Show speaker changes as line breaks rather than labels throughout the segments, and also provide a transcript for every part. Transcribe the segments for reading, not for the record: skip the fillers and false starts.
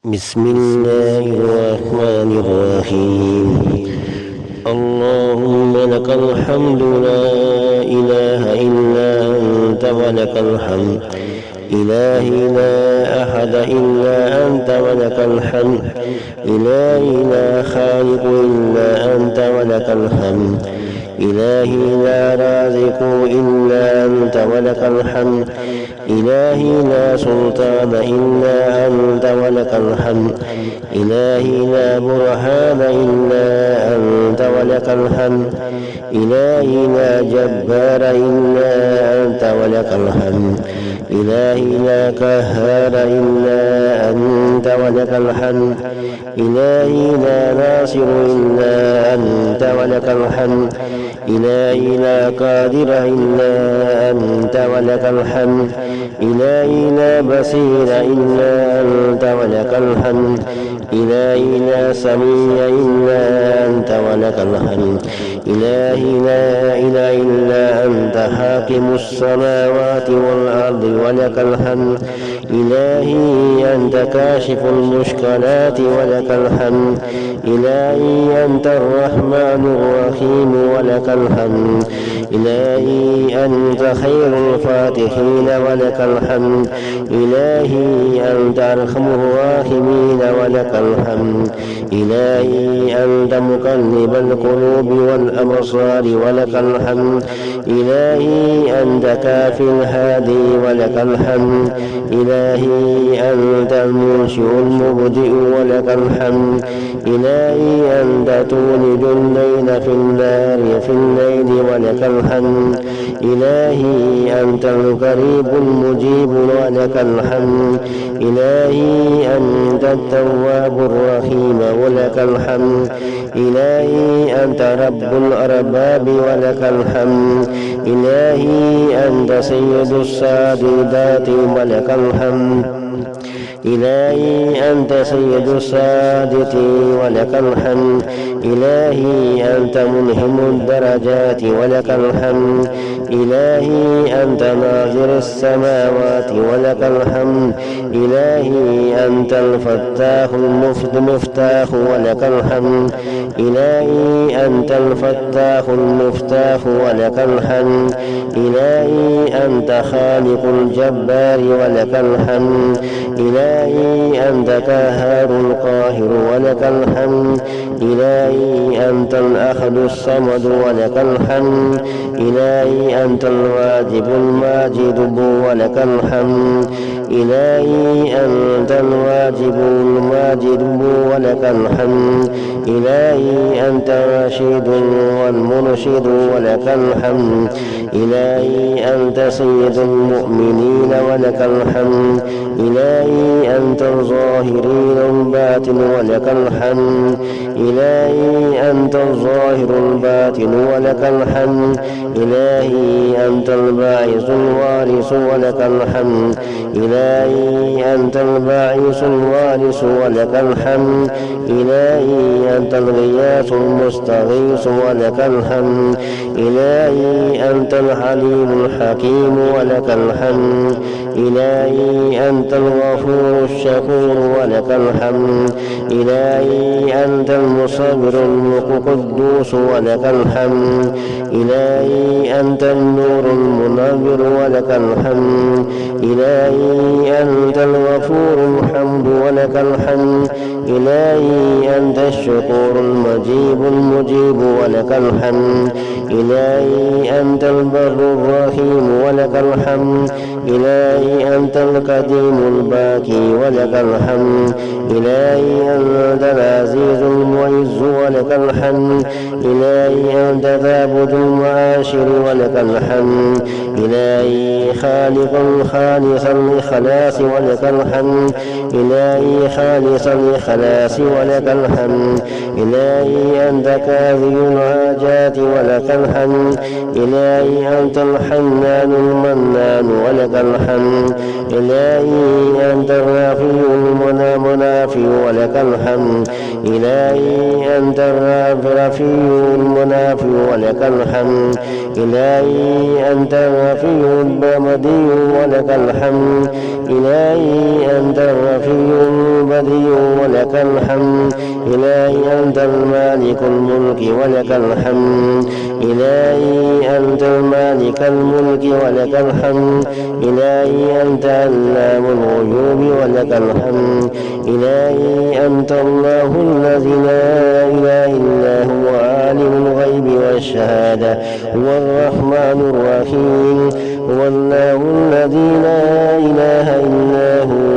بسم الله الرحمن الرحيم. اللهم لك الحمد لا إله إلا أنت ولك الحمد إلهي لا أحد إلا أنت ولك الحمد إلهي لا خالق إلا أنت ولك الحمد إلهي لا رازق إلا أنت ولك الحمد إلهي لا سلطان إلا أنت ولك الحمد إلهي لا برهان إلا أنت ولك الحمد إلهي لا جبار إلا أنت ولك الحمد إلهي لا قهار إلا أنت ولك الحمد إلهي لا ناصر إلا أنت ولك الحمد إلهي لا قادر إلا أنت ولك الحمد إلهي لا بصير إلا أنت ولك الحمد إلهي لا سميع إلا أنت ولك الحمد إلهي لا إله إلا أنت حاكم السماوات والأرض ولك الحمد إلهي أنت كاشف المشكلات ولك الحمد إلهي أنت الرحمن الرحيم ولك الحمد إلهي أنت خير الفاتحين ولك الحمد إلهي أنت أرحم الراحمين ولك الحمد إلهي أنت مقلب القلوب والأبصار ولك الحمد إلهي أنت كافي الهادي ولك الحمد إلهي أنت المنشئ المبدئ ولك الحمد إلهي أنت تولد الليل في النار في الليل ولك الحمد إلهي أنت القريب المجيب ولك الحمد إلهي أنت التواب الرحيم ولك الحمد إلهي أنت رب الأرباب ولك الحمد إلهي أنت سيد السادات ولك الحمد إلهي أنت سيد السادة ولك الحمد إلهي أنت ملهم الدرجات ولك الحمد إلهي أنت ناظر السماوات ولك الحمد إلهي أنت الفتاح المفتاح ولك الحمد إلهي أنت الفتاح المفتاح ولك الحمد إلهي أنت خالق الجبار ولك الحمد إلهي أنت قاهر القاهر ولك الحمد إلهي أنت الأحد الصمد ولك الحمد إلهي أنت الواجب الماجد ولك الحمد إلهي أنت الواجب الماجد ولك الحمد إلهي أنت الرشيد والمرشد ولك الحمد إلهي أنت سيد المؤمنين ولك الحمد إلهي أنت الظاهرين الباطن ولك الحمد إلهي أنت الظاهر الباطن ولك الحمد إلهي أنت الباعث الوارث ولك الحمد إلهي أنت الباعث الوارث ولك الحمد إلهي أنت الغياث المستغيث ولك الحمد إلهي أنت الحليم الحكيم ولك الحمد إلهي أنت الغفور الشكور ولك الحمد إلهي أنت المصبر القدوس ولك الحمد إلهي أنت النور المنور ولك الحمد إلهي أنت الغفور الحمد ولك الحمد إلهي أنت الشكور المجيب ولك الحمد إلهي أنت البر الرحيم ولك الحمد إلهي أنت القديم الباقي ولك الحمد إلهي أنت العزيز المعز ولك الحمد إلهي أنت ذابد المعاشر ولك الحمد إلهي خالق خالص الإخلاص ولك الحمد إلهي خالص الإخلاص ولك الحمد إلهي أنت كاذب الحاجات ولك الحمد إلهي أنت الحنان المنان ولك الحمد إلهي أنت الرافي المنافي ولك الحمد إلهي أنت الرافي المنافي ولك الحمد إلهي أنت الرفيع البديع ولك الحمد إلهي أنت الرفيع البديع ولك الحمد إلهي أنت المالك الملك ولك الحمد إلهي أنت المالك الملك ولك الحمد إلهي أنت علام الغيوب ولك الحمد إلهي أنت الله الذي لا إله إلا هو عالم الغيب والشهادة هو الرحمن الرحيم هو الله الذي لا إله إلا هو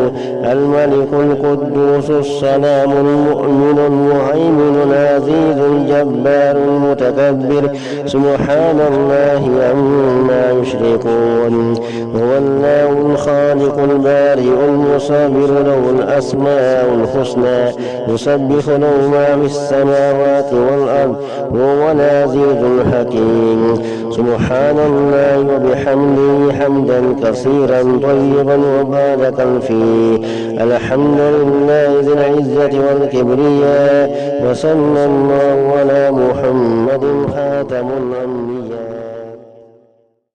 الملك القدوس السلام المؤمن المهيمن العزيز الجبار المتكبر سبحان الله عما يشركون هو الله الخالق البارئ المصور له الأسماء الحسنى يسبح له ما في السماوات والأرض وهو العزيز الحكيم سبحان الله وبحمده حمدا كثيرا طيبا مباركا فيه الحمد لله ذي العزة والكبرياء وصلى الله على محمد خاتم الأنبياء.